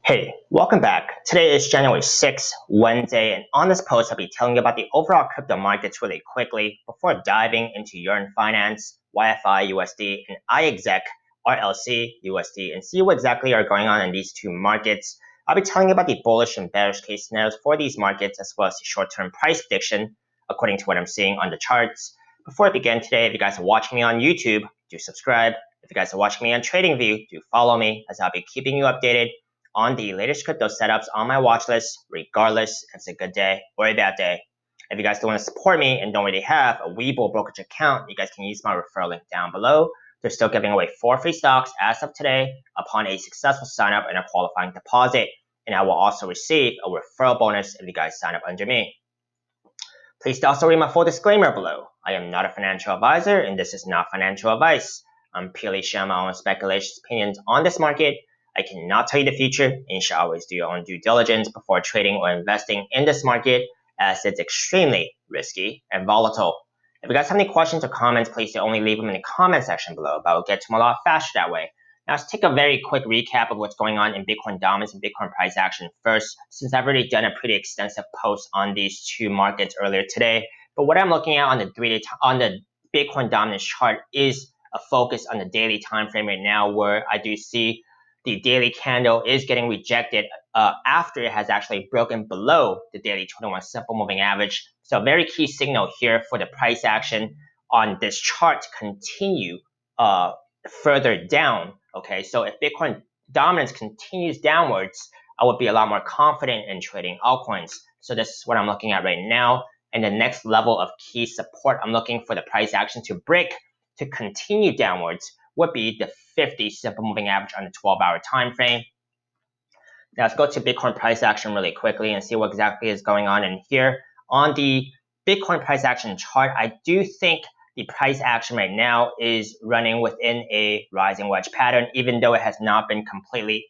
Hey, welcome back. Today is January 6th, Wednesday, and on this post, I'll be telling you about the overall crypto markets really quickly before diving into Yearn Finance, YFIUSD, and iExec, RLCUSD, and see what exactly are going on in these two markets. I'll be telling you about the bullish and bearish case scenarios for these markets, as well as the short-term price prediction, according to what I'm seeing on the charts. Before I begin today, if you guys are watching me on YouTube, do subscribe. If you guys are watching me on TradingView, do follow me, as I'll be keeping you updated on the latest crypto setups on my watch list, regardless if it's a good day or a bad day. If you guys don't want to support me and don't already have a Webull brokerage account, you guys can use my referral link down below. They're still giving away 4 free stocks as of today upon a successful sign up and a qualifying deposit. And I will also receive a referral bonus if you guys sign up under me. Please also read my full disclaimer below. I am not a financial advisor and this is not financial advice. I'm purely sharing my own speculations, opinions on this market. I cannot tell you the future, and you should always do your own due diligence before trading or investing in this market, as it's extremely risky and volatile. If you guys have any questions or comments, please only leave them in the comment section below, but I'll get to them a lot faster that way. Now let's take a very quick recap of what's going on in Bitcoin dominance and Bitcoin price action first, since I've already done a pretty extensive post on these two markets earlier today. But what I'm looking at on the Bitcoin dominance chart is a focus on the daily time frame right now, where I do see the daily candle is getting rejected after it has actually broken below the daily 21 simple moving average. So a very key signal here for the price action on this chart to continue further down. Okay, so if Bitcoin dominance continues downwards, I would be a lot more confident in trading altcoins. So this is what I'm looking at right now. And the next level of key support I'm looking for the price action to break to continue downwards would be the 50 simple moving average on the 12-hour time frame. Now let's go to Bitcoin price action really quickly and see what exactly is going on in here. On the Bitcoin price action chart, I do think the price action right now is running within a rising wedge pattern, even though it has not been completely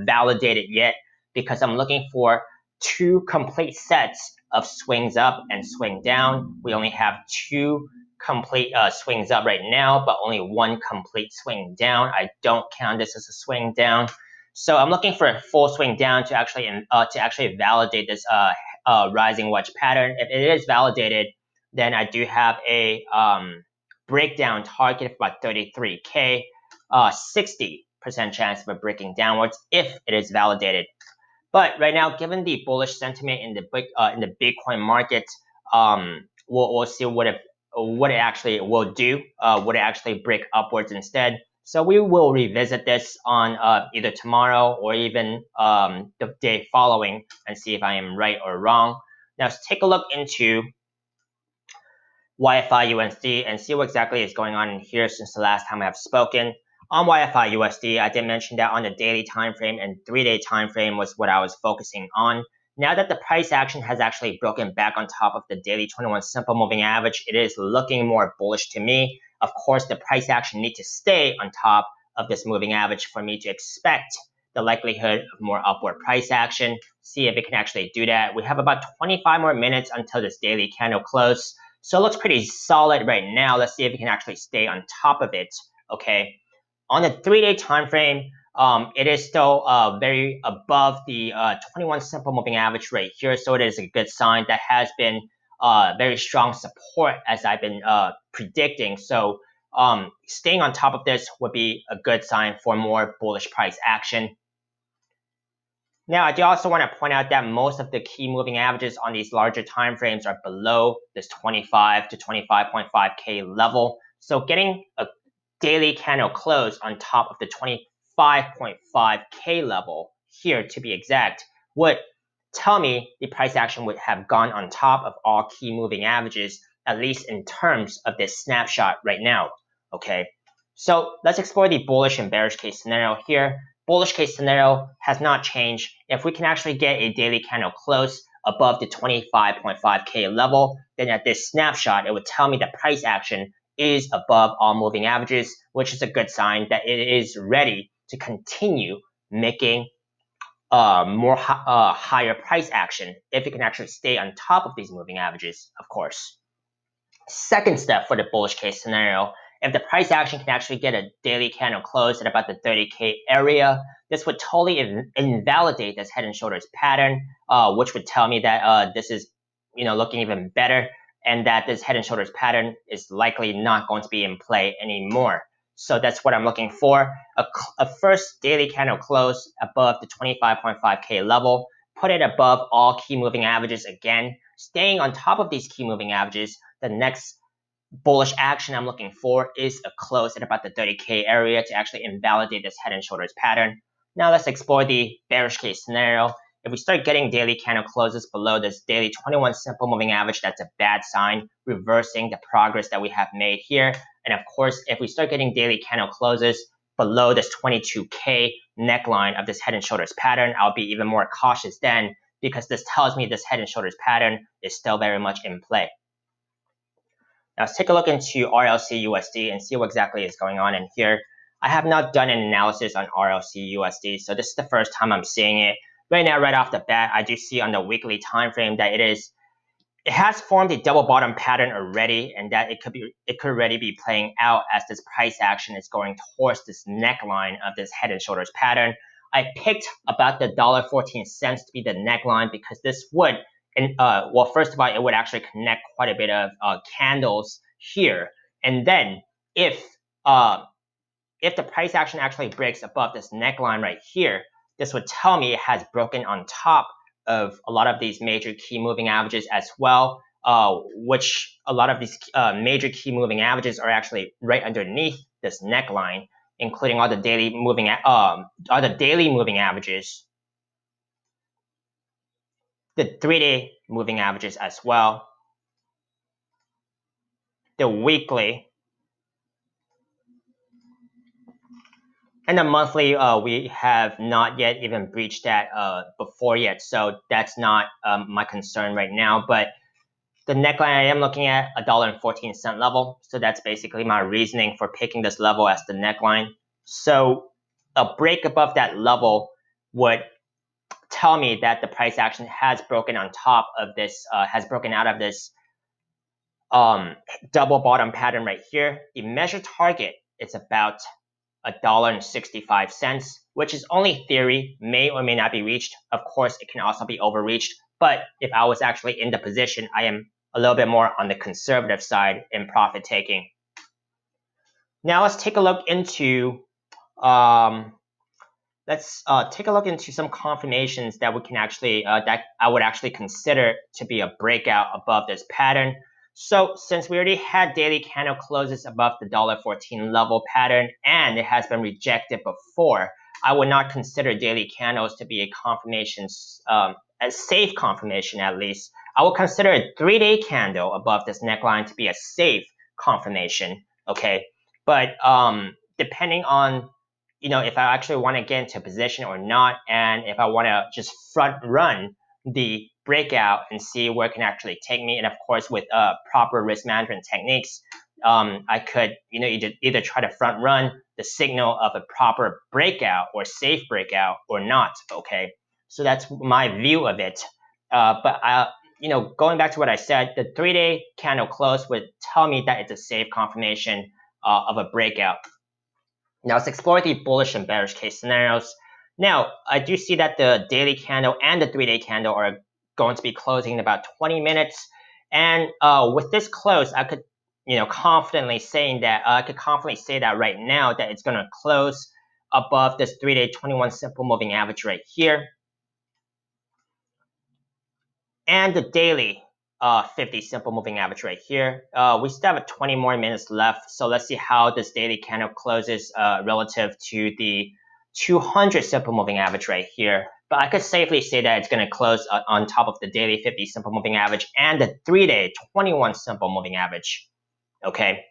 validated yet, because I'm looking for 2 complete sets of swings up and swing down. We only have 2 complete swings up right now, but only 1 complete swing down. I don't count this as a swing down. So I'm looking for a full swing down to actually validate this rising wedge pattern. If it is validated, then I do have a breakdown target of about 33K, 60% chance of it breaking downwards if it is validated. But right now, given the bullish sentiment in the Bitcoin market, we'll see what it actually will do. Would it actually break upwards instead? So we will revisit this on either tomorrow or even the day following and see if I am right or wrong. Now let's take a look into YFIUSD and see what exactly is going on in here since the last time I have spoken. On YFIUSD, I did mention that on the daily time frame and 3-day time frame was what I was focusing on. Now that the price action has actually broken back on top of the daily 21 simple moving average, it is looking more bullish to me. Of course, the price action needs to stay on top of this moving average for me to expect the likelihood of more upward price action. See if it can actually do that. We have about 25 more minutes until this daily candle close. So it looks pretty solid right now. Let's see if it can actually stay on top of it. Okay. On the 3-day time frame, it is still very above the 21 simple moving average right here. So it is a good sign. That has been very strong support as I've been predicting. So staying on top of this would be a good sign for more bullish price action. Now, I do also want to point out that most of the key moving averages on these larger time frames are below this 25 to 25.5K level. So getting a daily candle close on top of the 25.5K level here, to be exact, would tell me the price action would have gone on top of all key moving averages, at least in terms of this snapshot right now. Okay, so let's explore the bullish and bearish case scenario here. Bullish case scenario has not changed. If we can actually get a daily candle close above the 25.5K level, then at this snapshot, it would tell me that price action is above all moving averages, which is a good sign that it is ready to continue making higher price action if it can actually stay on top of these moving averages, of course. Second step for the bullish case scenario If the price action can actually get a daily candle close at about the 30K area, this would totally invalidate this head and shoulders pattern, which would tell me that this is, looking even better, and that this head and shoulders pattern is likely not going to be in play anymore. So that's what I'm looking for. A first daily candle close above the 25.5K level, put it above all key moving averages again, staying on top of these key moving averages. The next bullish action I'm looking for is a close at about the 30K area to actually invalidate this head and shoulders pattern. Now let's explore the bearish case scenario. If we start getting daily candle closes below this daily 21 simple moving average, that's a bad sign, reversing the progress that we have made here. And of course, if we start getting daily candle closes below this 22K neckline of this head and shoulders pattern, I'll be even more cautious then, because this tells me this head and shoulders pattern is still very much in play. Now let's take a look into RLC USD and see what exactly is going on in here. I have not done an analysis on RLC USD, so this is the first time I'm seeing it. Right now, right off the bat, I do see on the weekly time frame that it has formed a double bottom pattern already, and that it could already be playing out as this price action is going towards this neckline of this head and shoulders pattern. I picked about the $1.14 to be the neckline because this would, well, first of all, it would actually connect quite a bit of candles here, and then if the price action actually breaks above this neckline right here, this would tell me it has broken on top of a lot of these major key moving averages as well, which a lot of these major key moving averages are actually right underneath this neckline, including all the daily moving averages, the 3-day moving averages as well, the weekly, and the monthly, we have not yet even breached that before yet, so that's not my concern right now. But the neckline I am looking at, $1.14 level, so that's basically my reasoning for picking this level as the neckline. So a break above that level would tell me that the price action has broken on top of this, has broken out of this double bottom pattern right here. The measured target is about $1.65, which is only theory, may or may not be reached. Of course, it can also be overreached, but if I was actually in the position, I am a little bit more on the conservative side in profit taking. Now let's take a look into some confirmations that we can actually that I would actually consider to be a breakout above this pattern. So since we already had daily candle closes above the $1.14 level pattern and it has been rejected before, I would not consider daily candles to be a confirmation, a safe confirmation at least. I would consider a 3-day candle above this neckline to be a safe confirmation, okay? But depending on, if I actually want to get into a position or not, and if I want to just front run the breakout and see where it can actually take me, and of course with proper risk management techniques, I could either try to front run the signal of a proper breakout or safe breakout or not. Okay, so that's my view of it. But going back to what I said, the 3-day candle close would tell me that it's a safe confirmation of a breakout. Now let's explore the bullish and bearish case scenarios. Now, I do see that the daily candle and the 3-day candle are going to be closing in about 20 minutes. And with this close, I could, confidently say that right now that it's going to close above this 3-day 21 simple moving average right here. And the daily 50 simple moving average right here. We still have 20 more minutes left. So let's see how this daily candle closes relative to the 200 simple moving average right here. But I could safely say that it's going to close on top of the daily 50 simple moving average and the 3-day 21 simple moving average. Okay.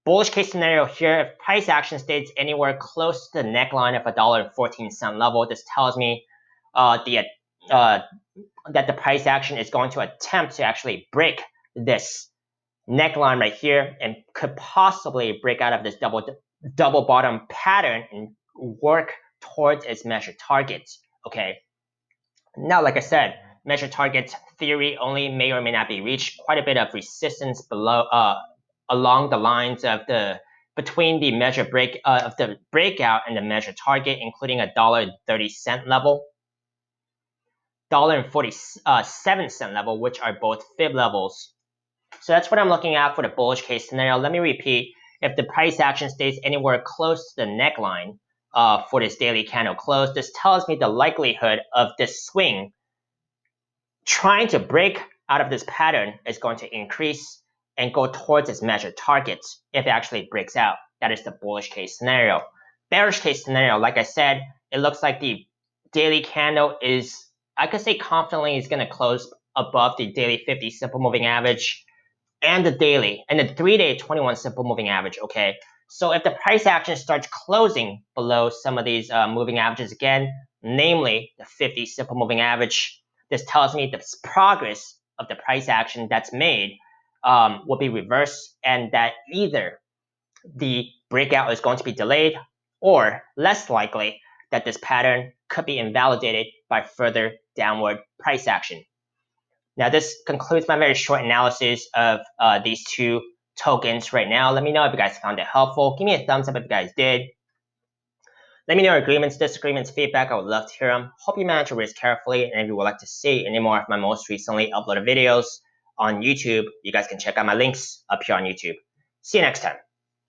Bullish case scenario here, if price action stays anywhere close to the neckline of $1.14 level, this tells me that the price action is going to attempt to actually break this neckline right here and could possibly break out of this double bottom pattern and work towards its measured targets. Okay. Now, like I said, measured targets theory only may or may not be reached. Quite a bit of resistance below along the lines of the between the measure break of the breakout and the measure target, including a $1.30 level, $1.47 level, which are both fib levels. So that's what I'm looking at for the bullish case scenario. Let me repeat, if the price action stays anywhere close to the neckline for this daily candle close, this tells me the likelihood of this swing trying to break out of this pattern is going to increase and go towards its measured targets if it actually breaks out. That is the bullish case scenario. Bearish case scenario, like I said, it looks like the daily candle is, I could say confidently, is going to close above the daily 50 simple moving average and the daily and the 3-day 21 simple moving average. Okay, so if the price action starts closing below some of these moving averages again, namely the 50 simple moving average, this tells me the progress of the price action that's made will be reversed, and that either the breakout is going to be delayed, or less likely that this pattern could be invalidated by further downward price action. Now, this concludes my very short analysis of these two tokens right now. Let me know if you guys found it helpful. Give me a thumbs up if you guys did. Let me know your agreements, disagreements, feedback. I would love to hear them. Hope you manage your risk carefully. And if you would like to see any more of my most recently uploaded videos on YouTube, you guys can check out my links up here on YouTube. See you next time.